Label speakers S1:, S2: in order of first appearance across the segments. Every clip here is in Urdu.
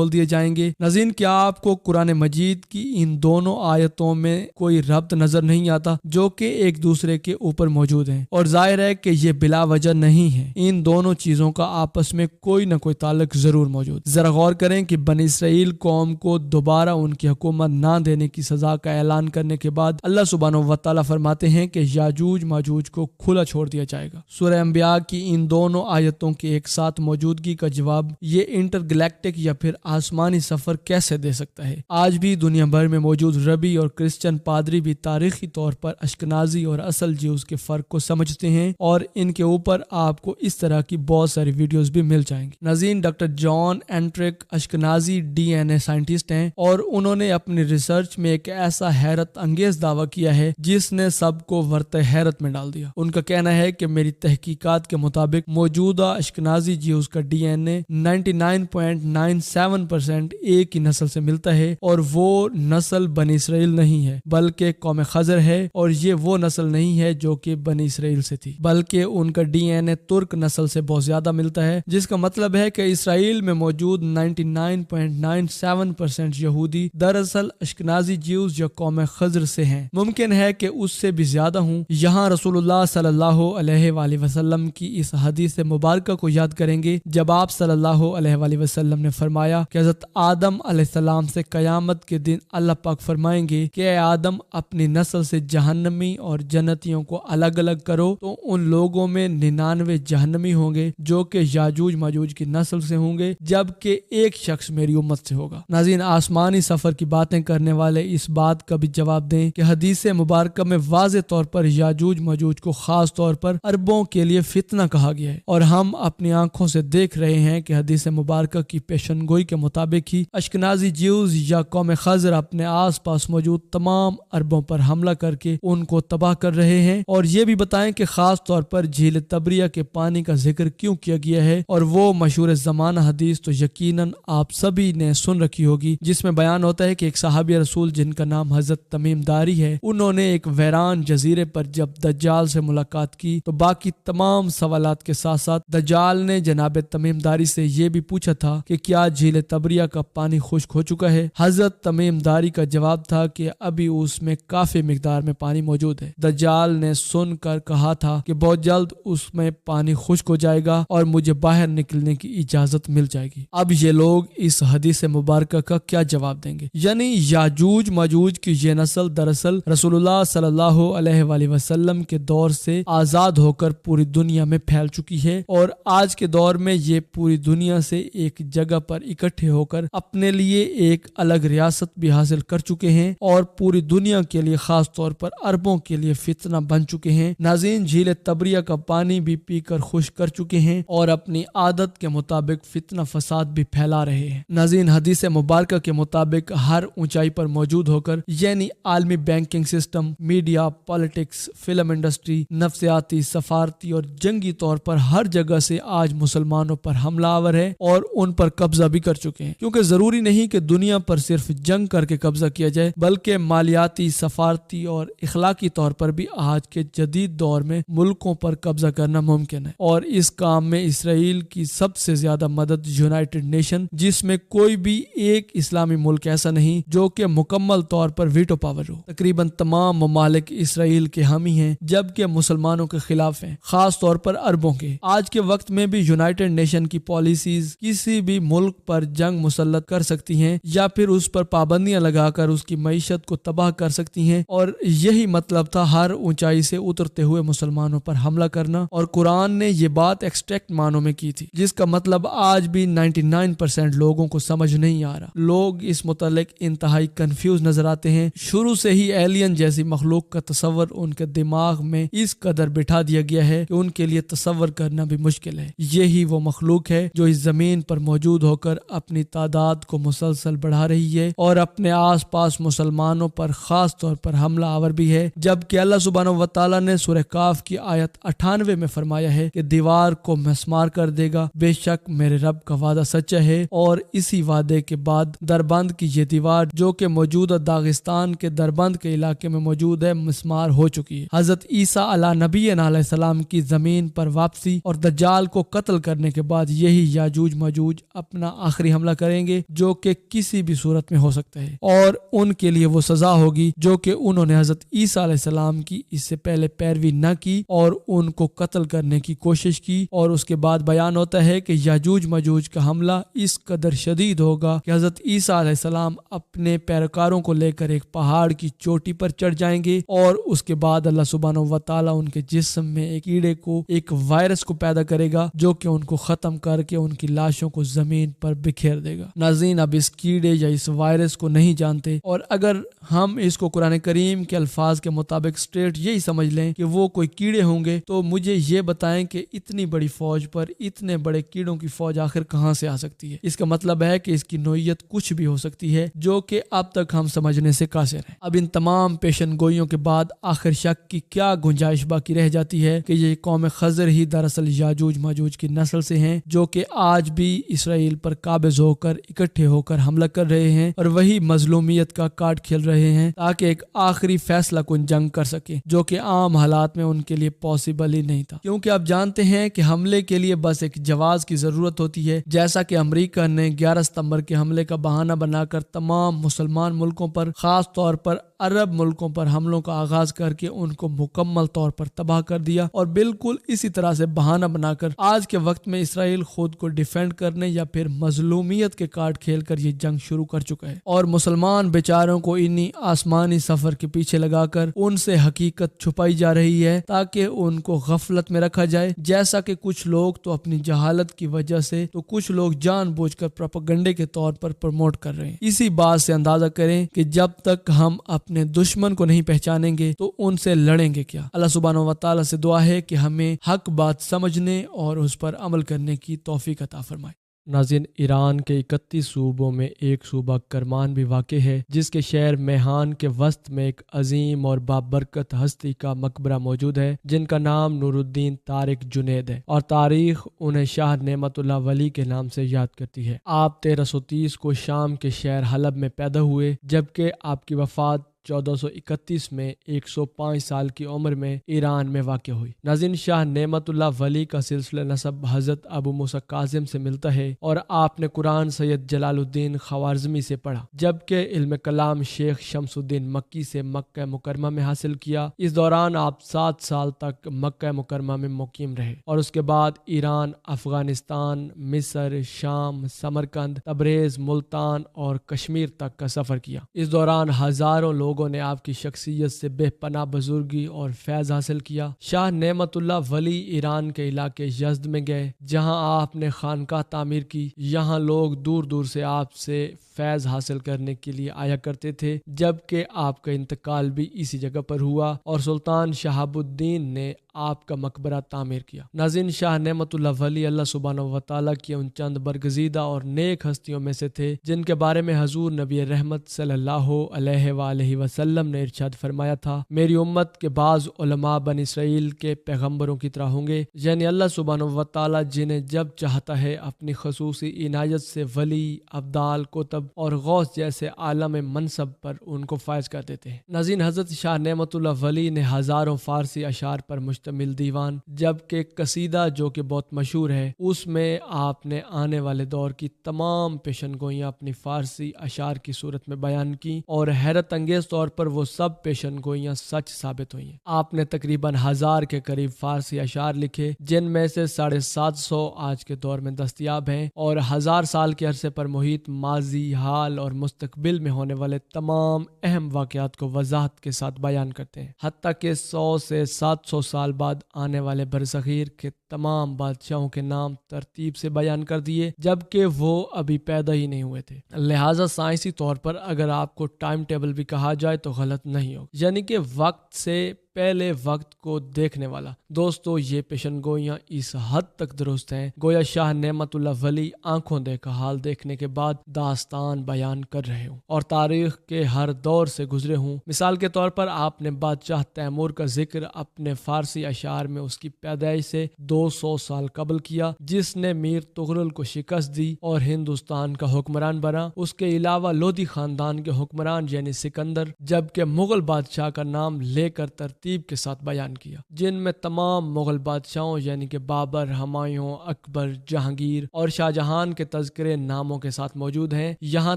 S1: کھول دیے جائیںگے۔ ناظرین، کیا آپ کو قرآن مجید کی ان دونوں آیتوں میں کوئی ربط نظر نہیں آتا جو کہ ایک دوسرے کے اوپر موجود ہیں؟ اور ظاہر ہے کہ یہ بلا وجہ نہیں ہے، ان دونوں چیزوں کا آپس میں کوئی نہ کوئی تعلق ضرور موجود۔ ذرا غور کریں کہ بنی اسرائیل قوم کو دوبارہ ان کی حکومت نہ دینے کی سزا کا اعلان کرنے کے بعد اللہ سبحانہ و تعالیٰ فرماتے ہیں کہ یاجوج ماجوج کو کھلا چھوڑ دیا جائے گا۔ سورہ انبیاء کی ان دونوں آیتوں کے ایک ساتھ موجودگی کا جواب یہ انٹر گلیکٹک یا پھر آسمانی سفر کیسے دے سکتا ہے؟ آج بھی دنیا بھر میں موجود ربی اور کرسچن پادری بھی تاریخی طور پر اشکنازی اور اصل جیوز کے فرق کو سمجھتے ہیں، اور ان کے اوپر آپ کو اس طرح کی بہت ساری ویڈیوز بھی مل جائیں گی۔ ناظرین، ڈاکٹر جان اینٹرک اشکنازی DNA سائنٹسٹ ہیں، اور انہوں نے اپنی ریسرچ میں ایک ایسا حیرت انگیز دعویٰ کیا ہے جس نے سب کو ورطہ حیرت میں ڈال دیا۔ ان کا کہنا ہے کہ میری تحقیقات کے مطابق موجودہ اشکنازی جیوز کا DNA 99.97% ایک ہی نسل سے ملتا ہے، اور وہ نسل بنی اسرائیل نہیں ہے بلکہ قوم خضر ہے، اور یہ وہ نسل نہیں ہے جو کہ بنی اسرائیل سے تھی، بلکہ ان کا DNA ترک نسل سے بہت زیادہ ملتا ہے، جس کا مطلب ہے کہ اسرائیل میں موجود 99.97% یہودی دراصل اشکنازی جیوز یا قوم خضر سے ہیں۔ ممکن ہے کہ اس سے بھی زیادہ ہوں۔ یہاں رسول اللہ صلی اللہ علیہ وآلہ وسلم کی اس حدیث مبارکہ کو یاد کریں گے جب آپ صلی اللہ علیہ وآلہ وسلم نے فرمایا کہ حضرت آدم علیہ السلام سے قیامت کے دن اللہ پاک فرمائیں گے کہ اے آدم، اپنی نسل سے جہنمی اور جنتیوں کو الگ الگ کرو، تو ان لوگوں میں 99 جہنمی ہوں گے جو کہ یاجوج ماجوج کی نسل سے ہوں گے، جبکہ ایک شخص میری امت سے ہوگا۔ ناظرین، آسمانی سفر کی باتیں کرنے والے اس بات کا بھی جواب دیں کہ حدیث مبارکہ میں واضح طور پر یاجوج ماجوج کو خاص طور پر عربوں کے لیے فتنہ کہا گیا ہے، اور ہم اپنی آنکھوں سے دیکھ رہے ہیں کہ حدیث مبارکہ کی پیشن گوئی کے مطابق ہی اشکنازی جیوز یا قوم خضر اپنے آس پاس موجود تمام عربوں پر حملہ کر کے ان کو تباہ کر رہے ہیں۔ اور یہ بھی بتائیں کہ خاص طور پر جھیل تبریہ کے پانی کا ذکر کیوں کیا گیا ہے، اور وہ مشہور زمانہ حدیث تو یقیناً آپ سبھی نے سن رکھی ہوگی، جس میں بیان ہوتا ہے کہ ایک صحابی رسول جن کا نام حضرت تمیم داری ہے، انہوں نے ایک ویران جزیرے پر جب دجال سے ملاقات کی تو باقی تمام سوالات کے ساتھ ساتھ دجال نے جناب تمیم داری سے یہ بھی پوچھا تھا کہ کیا جھیل تبریہ کا پانی خشک ہو چکا ہے؟ حضرت تمیم داری کا جواب تھا کہ ابھی اس میں کافی مقدار میں پانی موجود ہے۔ دجال نے سن کر کہا تھا کہ بہت جلد اس میں پانی خشک ہو جائے گا اور مجھے باہر نکلنے کی اجازت مل جائے گی۔ اب یہ لوگ اس حدیث مبارکہ کا کیا جواب دیں گے؟ یعنی یاجوج ماجوج کی یہ نسل دراصل رسول اللہ صلی اللہ علیہ وآلہ وسلم کے دور سے آزاد ہو کر پوری دنیا میں پھیل چکی ہے، اور آج کے دور میں یہ پوری دنیا سے ایک جگہ پر اکٹھے ہو کر اپنے لیے ایک الگ ریاست بھی حاصل کر چکے ہیں، اور پوری دنیا کے لیے خاص طور پر عربوں کے لیے فتنہ بن چکے ہیں۔ ناظرین، جھیل تبریہ کا پانی بھی پی کر خشک کر چکے ہیں اور اپنی عادت کے مطابق فتنہ فساد بھی پھیلا رہے ہیں۔ ناظرین، حدیث مبارکہ کے مطابق ہر اونچائی پر موجود ہو کر، یعنی عالمی banking system, media, politics, film industry, نفسیاتی، سفارتی اور جنگی طور پر ہر جگہ سے آج مسلمانوں پر حملہ آور ہے اور ان پر قبضہ بھی کر چکے ہیں، کیونکہ ضروری نہیں کہ دنیا پر صرف جنگ کر کے قبضہ کیا جائے، بلکہ مالیاتی، سفارتی اور اخلاقی طور پر بھی آج کے جدید دور میں ملکوں پر قبضہ کرنا ممکن ہے۔ اور اس کام میں اسرائیل کی سب سے زیادہ مدد یونائٹڈ نیشن، جس میں کوئی بھی ایک اسلامی ملک ایسا نہیں جو کہ مکمل طور پر ویٹو پاور ہو۔ تقریباً تمام ممالک اسرائیل کے حامی ہیں، جبکہ مسلمانوں کے خلاف ہیں، خاص طور پر عربوں کے۔ آج کے وقت میں بھی یونائٹڈ نیشن کی پالیسیز کسی بھی ملک پر جنگ مسلط کر سکتی ہیں یا پھر اس پر پابندیاں لگا کر اس کی معیشت کو تباہ کر سکتی ہیں، اور یہی مطلب تھا ہر اونچائی سے اترتے ہوئے مسلمانوں پر حملہ کرنا۔ اور قرآن نے یہ بات ایکسٹریکٹ معنوں میں کی تھی، جس کا مطلب آج بھی 99% لوگوں کو سمجھ نہیں آ رہا۔ لوگ اس متعلق انتہائی کنفیوز نظر آتے ہیں۔ شروع سے ہی ایلین جیسی مخلوق کا تصور ان کے دماغ میں اس قدر بٹھا دیا گیا ہے کہ ان کے لیے تصور کرنا بھی مشکل ہے۔ یہی وہ مخلوق ہے جو اس زمین پر موجود ہو کر اپنی تعداد کو مسلسل بڑھا رہی ہے اور اپنے آس پاس مسلمانوں پر خاص طور پر حملہ آور بھی ہے، جبکہ اللہ سبحانہ و تعالیٰ نے سورہ کاف کی آیت 98 میں فرمایا ہے کہ دیوار کو مسمار کر دے گا، بے شک میرے رب کا وعدہ سچا ہے۔ اور اسی وعدے کے بعد دربند کی یہ دیوار جو کہ موجودہ داغستان کے دربند کے علاقے میں موجود ہے، مسمار ہو چکی ہے۔ حضرت عیسیٰ علیہ نبی علیہ السلام کی زمین پر واپسی اور دجال کو قتل کرنے کے بعد یہی یاجوج ماجوج اپنا آخری آخری حملہ کریں گے جو کہ کسی بھی صورت میں ہو سکتا ہے، اور ان کے لیے وہ سزا ہوگی جو کہ انہوں نے حضرت عیسیٰ علیہ السلام کی اس سے پہلے پیروی نہ کی اور ان کو قتل کرنے کی کوشش کی۔ اور اس کے بعد بیان ہوتا ہے کہ یاجوج ماجوج کا حملہ اس قدر شدید ہوگا کہ حضرت عیسیٰ علیہ السلام اپنے پیروکاروں کو لے کر ایک پہاڑ کی چوٹی پر چڑھ جائیں گے، اور اس کے بعد اللہ سبحانہ و تعالیٰ ان کے جسم میں ایک کیڑے کو، ایک وائرس کو پیدا کرے گا جو کہ ان کو ختم کر کے ان کی لاشوں کو زمین پر بکھیر دے گا۔ ناظرین، اب اس کیڑے یا اس وائرس کو نہیں جانتے، اور اگر ہم اس کو قرآن کریم کے الفاظ کے مطابق اسٹریٹ یہی سمجھ لیں کہ وہ کوئی کیڑے ہوں گے، تو مجھے یہ بتائیں کہ اتنی بڑی فوج پر اتنے بڑے کیڑوں کی فوج آخر کہاں سے آ سکتی ہے؟ اس کا مطلب ہے کہ اس کی نوعیت کچھ بھی ہو سکتی ہے جو کہ اب تک ہم سمجھنے سے قاصر ہیں۔ اب ان تمام پیشن گوئیوں کے بعد آخر شک کی کیا گنجائش باقی رہ جاتی ہے کہ یہ قوم خضر ہی دراصل یاجوج ماجوج کی نسل سے ہیں، جو کہ آج بھی اسرائیل پر قابض ہو کر اکٹھے ہو کر حملہ کر رہے ہیں اور وہی مظلومیت کا کارڈ کھیل رہے ہیں تاکہ ایک آخری فیصلہ کن جنگ کر سکیں، جو کہ عام حالات میں ان کے لیے پاسبل ہی نہیں تھا، کیونکہ آپ جانتے ہیں کہ حملے کے لیے بس ایک جواز کی ضرورت ہوتی ہے، جیسا کہ امریکہ نے 11 ستمبر کے حملے کا بہانہ بنا کر تمام مسلمان ملکوں پر، خاص طور پر عرب ملکوں پر حملوں کا آغاز کر کے ان کو مکمل طور پر تباہ کر دیا، اور بالکل اسی طرح سے بہانہ بنا کر آج کے وقت میں اسرائیل خود کو ڈیفینڈ کرنے یا پھر مظلومیت کے کارڈ کھیل کر یہ جنگ شروع کر چکا ہے، اور مسلمان بیچاروں کو انہی آسمانی سفر کے پیچھے لگا کر ان سے حقیقت چھپائی جا رہی ہے تاکہ ان کو غفلت میں رکھا جائے، جیسا کہ کچھ لوگ تو اپنی جہالت کی وجہ سے، تو کچھ لوگ جان بوجھ کر پروپیگنڈے کے طور پر پروموٹ کر رہے ہیں۔ اسی بات سے اندازہ کریں کہ جب تک ہم اپنے دشمن کو نہیں پہچانیں گے تو ان سے لڑیں گے کیا؟ اللہ سبحانہ و تعالیٰ سے دعا ہے کہ ہمیں حق بات سمجھنے اور اس پر عمل کرنے کی توفیق عطا فرمائے۔ ناظرین، ایران کے 31 صوبوں میں ایک صوبہ کرمان بھی واقع ہے، جس کے شہر میہان کے وسط میں ایک عظیم اور بابرکت ہستی کا مقبرہ موجود ہے جن کا نام نور الدین طارق جنید ہے، اور تاریخ انہیں شاہ نعمت اللہ ولی کے نام سے یاد کرتی ہے۔ آپ 1330 کو شام کے شہر حلب میں پیدا ہوئے، جبکہ آپ کی وفات 1431 میں 105 سال کی عمر میں ایران میں واقع ہوئی۔ ناظرین، شاہ نعمت اللہ ولی کا سلسلہ نسب حضرت ابو موسیٰ کاظم سے ملتا ہے، اور آپ نے قرآن سید جلال الدین خوارزمی سے پڑھا، جبکہ علم کلام شیخ شمس الدین مکی سے مکہ مکرمہ میں حاصل کیا۔ اس دوران آپ 7 سال تک مکہ مکرمہ میں مقیم رہے، اور اس کے بعد ایران، افغانستان، مصر، شام، سمرقند، تبریز، ملتان اور کشمیر تک کا سفر کیا۔ اس دوران ہزاروں لوگوں نے آپ کی شخصیت سے بے پناہ بزرگی اور فیض حاصل کیا۔ شاہ نعمت اللہ ولی ایران کے علاقے یزد میں گئے، جہاں آپ نے خانقاہ تعمیر کی۔ یہاں لوگ دور دور سے آپ سے فیض حاصل کرنے کے لیے آیا کرتے تھے، جبکہ آپ کا انتقال بھی اسی جگہ پر ہوا، اور سلطان شہاب الدین نے آپ کا مقبرہ تعمیر کیا۔ ناظرین، شاہ نعمت اللہ ولی اللہ سبحانہ و تعالیٰ کی ان چند برگزیدہ اور نیک ہستیوں میں سے تھے جن کے بارے میں حضور نبی رحمت صلی اللہ علیہ وآلہ وسلم نے ارشاد فرمایا تھا، میری امت کے بعض علماء بنی اسرائیل کے پیغمبروں کی طرح ہوں گے، یعنی اللہ سبحانہ و تعالیٰ جنہیں جب چاہتا ہے اپنی خصوصی عنایت سے ولی، ابدال، کتب اور غوث جیسے عالم منصب پر ان کو فائز کر دیتے ہیں۔ ناظرین، حضرت شاہ نعمت اللہ ولی نے ہزاروں فارسی اشعار پر مشتمل دیوان، جبکہ قصیدہ جو کہ بہت مشہور ہے، اس میں آپ نے آنے والے دور کی تمام پیشن گوئیاں اپنی فارسی اشعار کی صورت میں بیان کی، اور حیرت انگیز طور پر وہ سب پیشن گوئیاں سچ ثابت ہوئی ہیں۔ آپ نے تقریباً 1000 کے قریب فارسی اشعار لکھے، جن میں سے 750 آج کے دور میں دستیاب ہیں، اور 1000 سال کے عرصے پر محیط ماضی، حال اور مستقبل میں ہونے والے تمام اہم واقعات کو وضاحت کے ساتھ بیان کرتے ہیں، حتیٰ کہ 100 سے 700 سال بعد آنے والے برصغیر کے تمام بادشاہوں کے نام ترتیب سے بیان کر دیے، جبکہ وہ ابھی پیدا ہی نہیں ہوئے تھے۔ لہٰذا سائنسی طور پر اگر آپ کو ٹائم ٹیبل بھی کہا جائے تو غلط نہیں ہوگا، یعنی کہ وقت سے پہلے وقت کو دیکھنے والا۔ دوستو، یہ پیشن گوئیاں اس حد تک درست ہیں گویا شاہ نعمت اللہ ولی آنکھوں دیکھا حال دیکھنے کے بعد داستان بیان کر رہے ہوں اور تاریخ کے ہر دور سے گزرے ہوں۔ مثال کے طور پر آپ نے بادشاہ تیمور کا ذکر اپنے فارسی اشعار میں اس کی پیدائش سے 200 سال قبل کیا، جس نے میر تغرل کو شکست دی اور ہندوستان کا حکمران بنا۔ اس کے علاوہ لودھی خاندان کے حکمران یعنی سکندر، جبکہ مغل بادشاہ کا نام لے کر ترتیب ترتیب کے ساتھ بیان کیا، جن میں تمام مغل بادشاہوں یعنی کہ بابر، ہمایوں، اکبر، جہانگیر اور شاہ جہان کے تذکرے ناموں کے ساتھ موجود ہیں، یہاں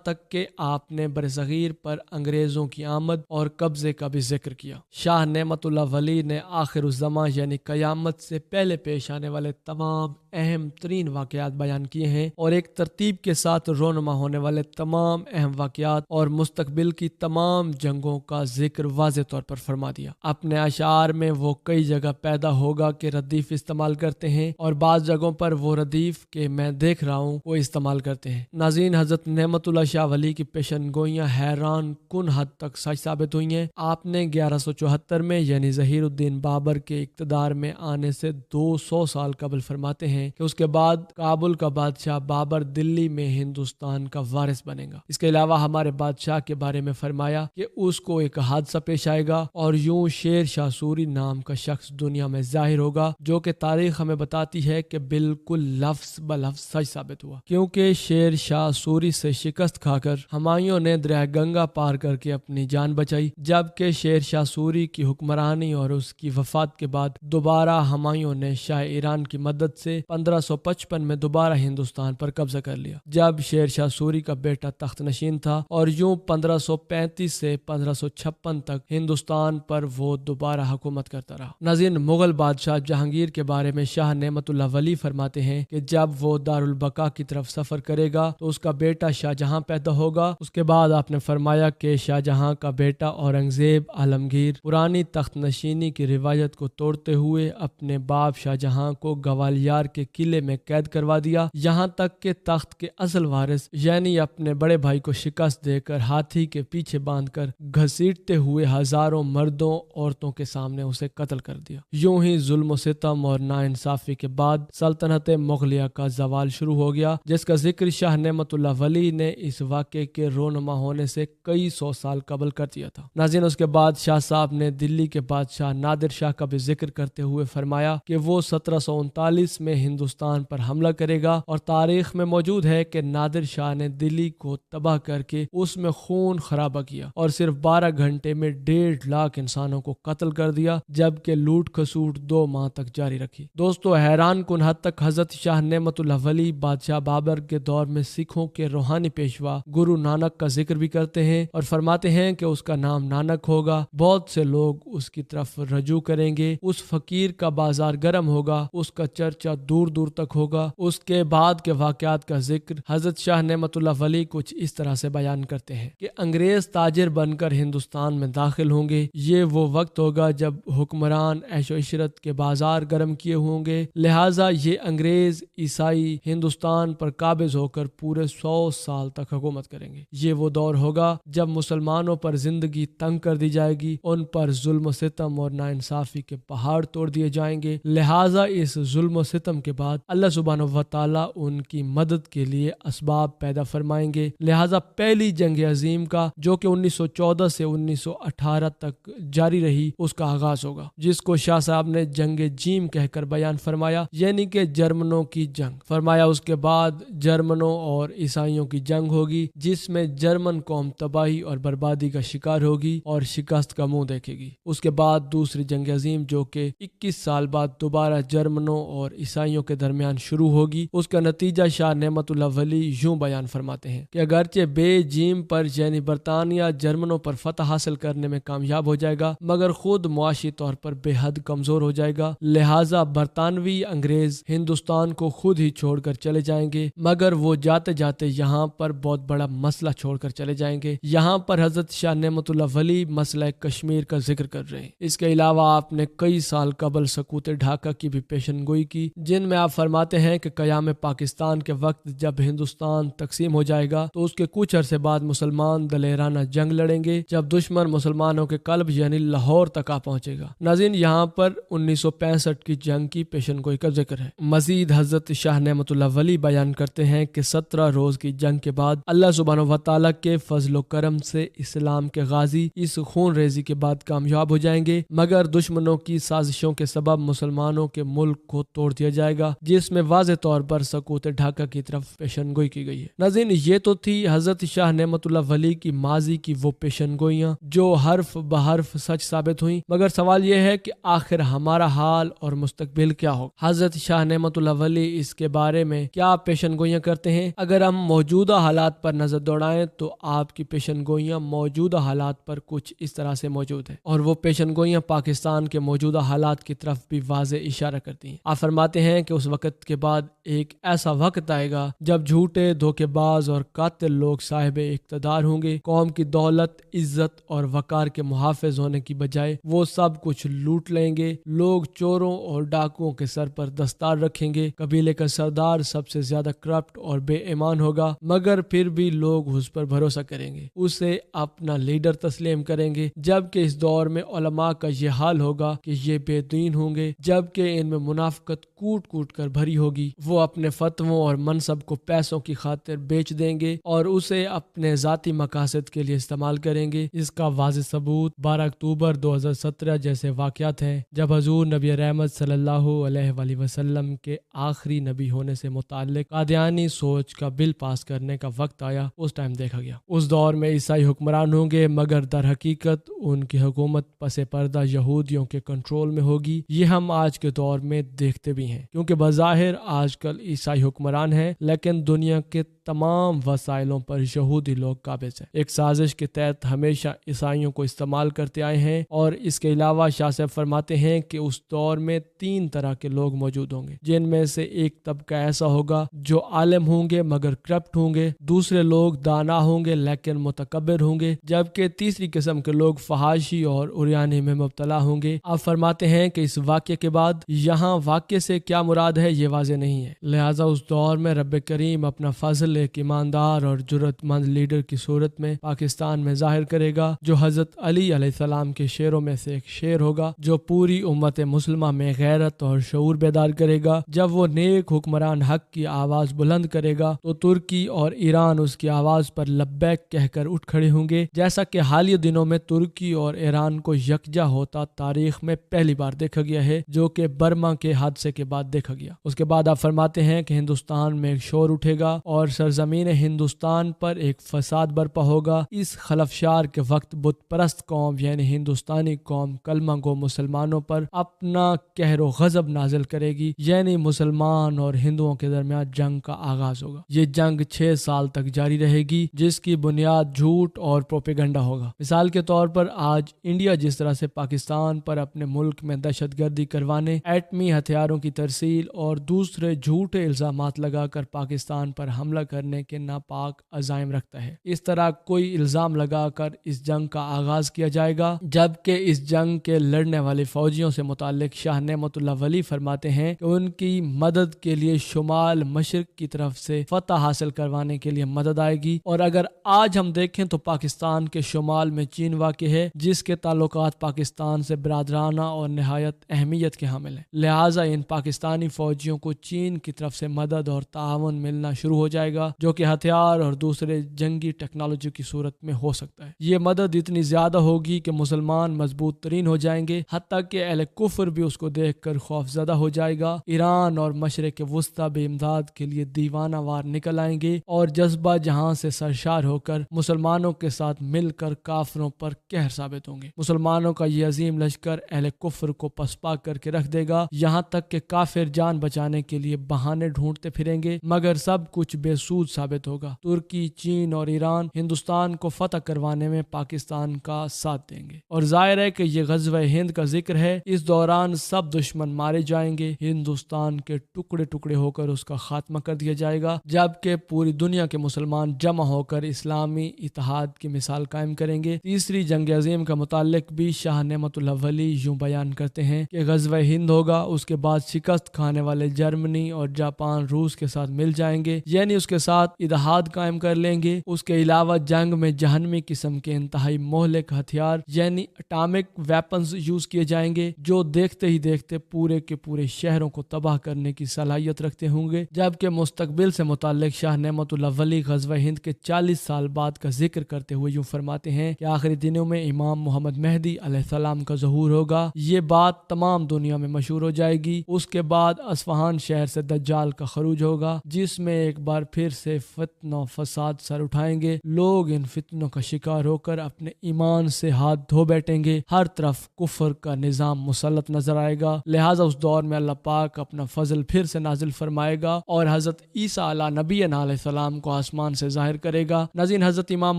S1: تک کہ آپ نے برصغیر پر انگریزوں کی آمد اور قبضے کا بھی ذکر کیا۔ شاہ نعمت اللہ ولی نے آخر الزماں یعنی قیامت سے پہلے پیش آنے والے تمام اہم ترین واقعات بیان کیے ہیں اور ایک ترتیب کے ساتھ رونما ہونے والے تمام اہم واقعات اور مستقبل کی تمام جنگوں کا ذکر واضح طور پر فرما دیا۔ اپنے اشعار میں وہ کئی جگہ پیدا ہوگا کہ ردیف استعمال کرتے ہیں اور بعض جگہوں پر وہ ردیف کہ میں دیکھ رہا ہوں وہ استعمال کرتے ہیں۔ ناظرین، حضرت نعمت اللہ شاہ ولی کی پیشن گوئیاں حیران کن حد تک سچ ثابت ہوئی ہیں۔ آپ نے 1174 میں یعنی ظہیر الدین بابر کے اقتدار میں آنے سے 200 سال قبل فرماتے ہیں کہ اس کے بعد کابل کا بادشاہ بابر دلی میں ہندوستان کا وارث بنے گا۔ اس کے علاوہ ہمارے بادشاہ کے بارے میں فرمایا کہ اس کو ایک حادثہ پیش آئے گا اور یوں شیر شاہ سوری نام کا شخص دنیا میں ظاہر ہوگا، جو کہ تاریخ ہمیں بتاتی ہے کہ بالکل لفظ بلفظ سچ ثابت ہوا، کیونکہ شیر شاہ سوری سے شکست کھا کر ہمایوں نے دریا گنگا پار کر کے اپنی جان بچائی، جبکہ شیر شاہ سوری کی حکمرانی اور اس کی وفات کے بعد دوبارہ ہمایوں نے شاہ ایران کی مدد سے 1555 میں دوبارہ ہندوستان پر قبضہ کر لیا، جب شیر شاہ سوری کا بیٹا تخت نشین تھا، اور یوں 1535 سے 1556 تک ہندوستان پر وہ دوبارہ حکومت کرتا رہا۔ ناظرین، مغل بادشاہ جہانگیر کے بارے میں شاہ نعمت اللہ ولی فرماتے ہیں کہ جب وہ دارالبقا کی طرف سفر کرے گا تو اس کا بیٹا شاہ جہاں پیدا ہوگا۔ اس کے بعد آپ نے فرمایا کہ شاہ جہاں کا بیٹا اورنگزیب عالمگیر پرانی تخت نشینی کی روایت کو توڑتے ہوئے اپنے باپ شاہ جہاں کو گوالیار کے قلعے میں قید کروا دیا، یہاں تک کہ تخت کے اصل وارث یعنی اپنے بڑے بھائی کو شکست دے کر ہاتھی کے پیچھے باندھ کر گھسیٹتے ہوئے ہزاروں مردوں عورتوں کے سامنے اسے قتل کر دیا۔ یوں ہی ظلم و ستم اور ناانصافی کے بعد سلطنت مغلیہ کا زوال شروع ہو گیا، جس کا ذکر شاہ نعمت اللہ ولی نے اس واقعے کے رونما ہونے سے کئی سو سال قبل کر دیا تھا۔ ناظرین، اس کے بعد شاہ صاحب نے دلی کے بادشاہ نادر شاہ کا بھی ذکر کرتے ہوئے فرمایا کہ وہ 1739 میں ہندوستان پر حملہ کرے گا، اور تاریخ میں موجود ہے کہ نادر شاہ نے دلی کو تباہ کر کے اس میں خون خرابہ کیا اور صرف 12 گھنٹے میں 1.5 لاکھ انسانوں کو قتل کر دیا، جبکہ لوٹ کھسوٹ 2 ماہ تک جاری رکھی۔ دوستو، حیران کن حد تک حضرت شاہ نعمت اللہ ولی بادشاہ بابر کے دور میں سکھوں کے روحانی پیشوا گرو نانک کا ذکر بھی کرتے ہیں اور فرماتے ہیں کہ اس کا نام نانک ہوگا، بہت سے لوگ اس کی طرف رجوع کریں گے، اس فقیر کا بازار گرم ہوگا، اس کا چرچا دور دور تک ہوگا۔ اس کے بعد کے واقعات کا ذکر حضرت شاہ نعمت اللہ ولی کچھ اس طرح سے بیان کرتے ہیں کہ انگریز تاجر بن کر ہندوستان میں داخل ہوں گے، یہ وہ وقت ہوگا جب حکمران عیش و عشرت کے بازار گرم کیے ہوں گے، لہٰذا یہ انگریز عیسائی ہندوستان پر قابض ہو کر پورے 100 سال تک حکومت کریں گے۔ یہ وہ دور ہوگا جب مسلمانوں پر زندگی تنگ کر دی جائے گی، ان پر ظلم و ستم اور ناانصافی کے پہاڑ توڑ دیے جائیں گے، لہٰذا اس ظلم و ستم کے بعد اللہ سبحانہ و تعالیٰ ان کی مدد کے لیے اسباب پیدا فرمائیں گے، لہٰذا پہلی جنگ عظیم کا جو کہ 1914 سے 1918 تک جاری رہی اس کا آغاز ہوگا، جس کو شاہ صاحب نے جنگ جیم کہہ کر بیان فرمایا، یعنی کہ جرمنوں کی جنگ۔ فرمایا اس کے بعد جرمنوں اور عیسائیوں کی جنگ ہوگی، جس میں جرمن قوم تباہی اور بربادی کا شکار ہوگی اور شکست کا منہ دیکھے گی۔ اس کے بعد دوسری جنگ عظیم جو کہ 21 سال بعد دوبارہ جرمنوں اور عیسائیوں کے درمیان شروع ہوگی، اس کا نتیجہ شاہ نعمت اللہ ولی یوں بیان فرماتے ہیں کہ اگرچہ بے جیم پر یعنی برطانیہ جرمنوں پر فتح حاصل کرنے میں کامیاب ہو جائے گا، مگر خود معاشی طور پر بے حد کمزور ہو جائے گا، لہٰذا برطانوی انگریز ہندوستان کو خود ہی چھوڑ کر چلے جائیں گے، مگر وہ جاتے جاتے یہاں پر بہت بڑا مسئلہ چھوڑ کر چلے جائیں گے۔ یہاں پر حضرت شاہ نعمت اللہ ولی مسئلہ کشمیر کا ذکر کر رہے ہیں۔ اس کے علاوہ آپ نے کئی سال قبل سقوط ڈھاکہ کی بھی پیشن گوئی کی، جن میں آپ فرماتے ہیں کہ قیام پاکستان کے وقت جب ہندوستان تقسیم ہو جائے گا تو اس کے کچھ عرصے بعد مسلمان دلیرانہ جنگ لڑیں گے، جب دشمن مسلمانوں کے قلب یعنی لاہور تک آ پہنچے گا۔ ناظرین، یہاں پر 1965 کی جنگ کی پیشن گوئی کا ذکر ہے۔ مزید حضرت شاہ نعمت اللہ ولی بیان کرتے ہیں کہ 17 روز کی جنگ کے بعد اللہ سبحانہ و تعالیٰ کے فضل و کرم سے اسلام کے غازی اس خون ریزی کے بعد کامیاب ہو جائیں گے، مگر دشمنوں کی سازشوں کے سبب مسلمانوں کے ملک کو توڑ دیا جائے گا، جس میں واضح طور پر سقوط ڈھاکہ کی طرف پیشن گوئی کی گئی ہے۔ ناظرین، یہ تو تھی حضرت شاہ نعمت اللہ ولی کی ماضی کی وہ پیشن گوئیاں جو حرف بحرف سچ ثابت ثابت ہوئی، مگر سوال یہ ہے کہ آخر ہمارا حال اور مستقبل کیا ہوگا۔ حضرت شاہ نعمت اللہ ولی اس کے بارے میں کیا پیشن گوئیاں کرتے ہیں؟ اگر ہم موجودہ حالات پر نظر دوڑائیں تو آپ کی پیشن گوئیاں موجودہ حالات پر کچھ اس طرح سے موجود ہیں، اور وہ پیشن گوئیاں پاکستان کے موجودہ حالات کی طرف بھی واضح اشارہ کرتی ہیں۔ آپ فرماتے ہیں کہ اس وقت کے بعد ایک ایسا وقت آئے گا جب جھوٹے، دھوکے باز اور قاتل لوگ صاحب اقتدار ہوں گے۔ قوم کی دولت، عزت اور وقار کے محافظ ہونے کی بجائے وہ سب کچھ لوٹ لیں گے۔ لوگ چوروں اور ڈاکوؤں کے سر پر دستار رکھیں گے۔ قبیلے کا سردار سب سے زیادہ کرپٹ اور بے ایمان ہوگا، مگر پھر بھی لوگ اس پر بھروسہ کریں گے، اسے اپنا لیڈر تسلیم کریں گے۔ جبکہ اس دور میں علماء کا یہ حال ہوگا کہ یہ بے دین ہوں گے، جبکہ ان میں منافقت کوٹ کوٹ کر بھری ہوگی۔ وہ اپنے فتووں اور منصب کو پیسوں کی خاطر بیچ دیں گے اور اسے اپنے ذاتی مقاصد کے لیے استعمال کریں گے۔ اس کا واضح ثبوت 12 اکتوبر 2017 جیسے واقعات ہیں، جب حضور نبی رحمت صلی اللہ علیہ وآلہ وسلم کے آخری نبی ہونے سے متعلق قادیانی سوچ کا بل پاس کرنے کا وقت آیا۔ اس ٹائم دیکھا گیا اس دور میں عیسائی حکمران ہوں گے، مگر در حقیقت ان کی حکومت پس پردہ یہودیوں کے کنٹرول میں ہوگی۔ یہ ہم آج کے دور میں دیکھتے بھی ہیں، کیونکہ بظاہر آج کل عیسائی حکمران ہیں، لیکن دنیا کے تمام وسائلوں پر یہودی لوگ قابض ہیں۔ ایک سازش کے تحت ہمیشہ عیسائیوں کو استعمال کرتے آئے ہیں، اور اس کے علاوہ شاہ صاحب فرماتے ہیں کہ اس دور میں 3 طرح کے لوگ موجود ہوں گے، جن میں سے ایک طبقہ ایسا ہوگا جو عالم ہوں گے مگر کرپٹ ہوں گے، دوسرے لوگ دانا ہوں گے لیکن متکبر ہوں گے، جبکہ تیسری قسم کے لوگ فحاشی اور عریانی میں مبتلا ہوں گے۔ آپ فرماتے ہیں کہ اس واقعے کے بعد یہاں واقعے سے کیا مراد ہے یہ واضح نہیں ہے، لہٰذا اس دور میں رب کریم اپنا فضل ایک ایماندار اور جرأت مند لیڈر کی صورت میں پاکستان میں ظاہر کرے گا، جو حضرت علی علیہ السلام کے شعروں میں سے ایک شعر ہوگا، جو پوری امت مسلمہ میں غیرت اور شعور بیدار کرے گا۔ جب وہ نیک حکمران حق کی آواز بلند کرے گا تو ترکی اور ایران اس کی آواز پر لبیک کہہ کر اٹھ کھڑے ہوں گے، جیسا کہ حالیہ دنوں میں ترکی اور ایران کو یکجا ہوتا تاریخ میں پہلی بار دیکھا گیا ہے، جو کہ برما کے حادثے کے بعد دیکھا گیا۔ اس کے بعد آپ فرماتے ہیں کہ ہندوستان میں ایک شور اٹھے گا اور سرزمین ہندوستان پر ایک فساد برپا ہوگا۔ اس خلفشار کے وقت بت پرست قوم یعنی ہندوستانی قوم کلمہ گو مسلمانوں پر اپنا قہر و غضب نازل کرے گی، یعنی مسلمان اور ہندوؤں کے درمیان جنگ کا آغاز ہوگا۔ یہ جنگ 6 سال تک جاری رہے گی، جس کی بنیاد جھوٹ اور پروپیگنڈا ہوگا۔ مثال کے طور پر آج انڈیا جس طرح سے پاکستان پر اپنے ملک میں دہشت گردی کروانے، ایٹمی ہتھیاروں کی ترسیل اور دوسرے جھوٹے الزامات لگا کر پاکستان پر حملہ کرنے کے ناپاک عزائم رکھتا ہے، اس طرح کوئی الزام لگا کر اس جنگ کا آغاز کیا جائے گا، جبکہ اس جنگ کے لڑنے والے فوجیوں سے متعلق شاہ نعمت اللہ ولی فرماتے ہیں کہ ان کی مدد کے لیے شمال مشرق کی طرف سے فتح حاصل کروانے کے لیے مدد آئے گی۔ اور اگر آج ہم دیکھیں تو پاکستان کے شمال میں چین واقع ہے، جس کے تعلقات پاکستان سے برادرانہ اور نہایت اہمیت کے حامل ہیں، لہٰذا ان پاکستانی فوجیوں کو چین کی طرف سے مدد اور تعاون ملنا شروع ہو جائے گا، جو کہ ہتھیار اور دوسرے جنگی ٹیکنالوجی کی صورت میں ہو سکتا ہے۔ یہ مدد اتنی زیادہ ہوگی کہ مسلمان مضبوط ترین ہو جائیں گے، حتیٰ کہ اہل کفر بھی اس کو دیکھ کر خوف زدہ ہو جائے گا۔ ایران اور مشرق وسطیٰ بھی امداد کے لیے دیوانہ وار نکل آئیں گے اور جذبہ جہاں سے سرشار ہو کر مسلمانوں کے ساتھ مل کر کافروں پر قہر ثابت ہوں گے۔ مسلمانوں کا یہ عظیم لشکر اہل کفر کو پسپا کر کے رکھ دے گا، یہاں تک کہ کافر جان بچانے کے لیے بہانے ڈھونڈتے پھریں گے، مگر سب کچھ بے سود ثابت ہوگا۔ ترکی، چین اور ایران ہندوستان کو فتح کروانے میں پاکستان کا ساتھ دیں گے، اور ظاہر ہے کہ یہ غزوہ ہند کا ذکر ہے۔ اس دوران سب دشمن مارے جائیں گے، ہندوستان کے ٹکڑے ٹکڑے ہو کر اس کا خاتمہ کر دیا جائے گا، جبکہ پوری دنیا کے مسلمان جمع ہو کر اسلامی اتحاد کی مثال قائم کریں گے۔ تیسری جنگ عظیم کا متعلق بھی شاہ نعمت اللہ ولی یوں بیان کرتے ہیں کہ غزوہ ہند ہوگا، اس کے بعد شکست کھانے والے جرمنی اور جاپان روس کے ساتھ مل جائیں گے، یعنی اس کے ساتھ اتحاد قائم کر لیں گے۔ اس کے علاوہ جنگ میں جہنمی قسم کے انتہائی مہلک ہتھیار یعنی اٹامک ویپنز یوز کیے جائیں گے، جو دیکھتے ہی دیکھتے پورے کے پورے شہروں کو تباہ کرنے کی صلاحیت رکھتے ہوں گے۔ جبکہ مستقبل سے متعلق شاہ نعمت اللہ ولی غزوہ ہند کے 40 سال بعد کا ذکر کرتے ہوئے یوں فرماتے ہیں کہ آخری دنوں میں امام محمد مہدی علیہ السلام کا ظہور ہوگا، یہ بات تمام دنیا میں مشہور ہو جائے گی۔ اس کے بعد اصفہان شہر سے دجال کا خروج ہوگا، جس میں ایک بار پھر سے فتنہ و فساد سر اٹھائیں گے، لوگ ان فتنوں کا شکار ہو کر اپنے ایمان سے ہاتھ دھو بیٹھیں کریں گے ہر طرف کفر کا نظام مسلط نظر آئے گا، لہٰذا اس دور میں اللہ پاک اپنا فضل پھر سے نازل فرمائے گا اور حضرت عیسیٰ علیہ نبی علیہ السلام کو آسمان سے ظاہر کرے گا۔ ناظرین، حضرت امام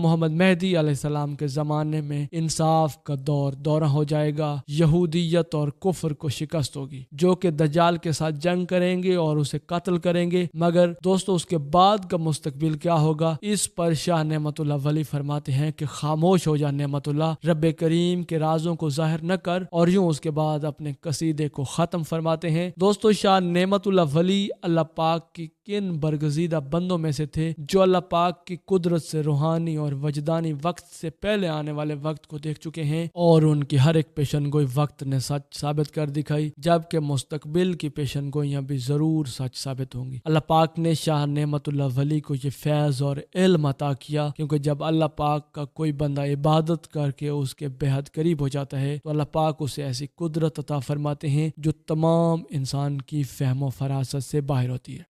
S1: محمد مہدی علیہ السلام کے زمانے میں انصاف کا دورہ ہو جائے گا، یہودیت اور کفر کو شکست ہوگی، جو کہ دجال کے ساتھ جنگ کریں گے اور اسے قتل کریں گے۔ مگر دوستو، اس کے بعد کا مستقبل کیا ہوگا؟ اس پر شاہ نعمت اللہ ولی فرماتے ہیں کہ خاموش ہو جا نعمت اللہ، رب کریم کے رازوں کو ظاہر نہ کر، اور یوں اس کے بعد اپنے قصیدے کو ختم فرماتے ہیں۔ دوستو، شاہ نعمت اللہ ولی اللہ پاک کی کن برگزیدہ بندوں میں سے تھے جو اللہ پاک کی قدرت سے روحانی اور وجدانی وقت سے پہلے آنے والے وقت کو دیکھ چکے ہیں، اور ان کی ہر ایک پیشن گوئی وقت نے سچ ثابت کر دکھائی، جبکہ مستقبل کی پیشن گوئیاں بھی ضرور سچ ثابت ہوں گی۔ اللہ پاک نے شاہ نعمت اللہ ولی کو یہ فیض اور علم عطا کیا، کیونکہ جب اللہ پاک کا کوئی بندہ عبادت کر کے اس کے بے حد قریب ہو جاتا ہے تو اللہ پاک اسے ایسی قدرت عطا فرماتے ہیں جو تمام انسان کی فہم و فراست سے باہر ہوتی ہے۔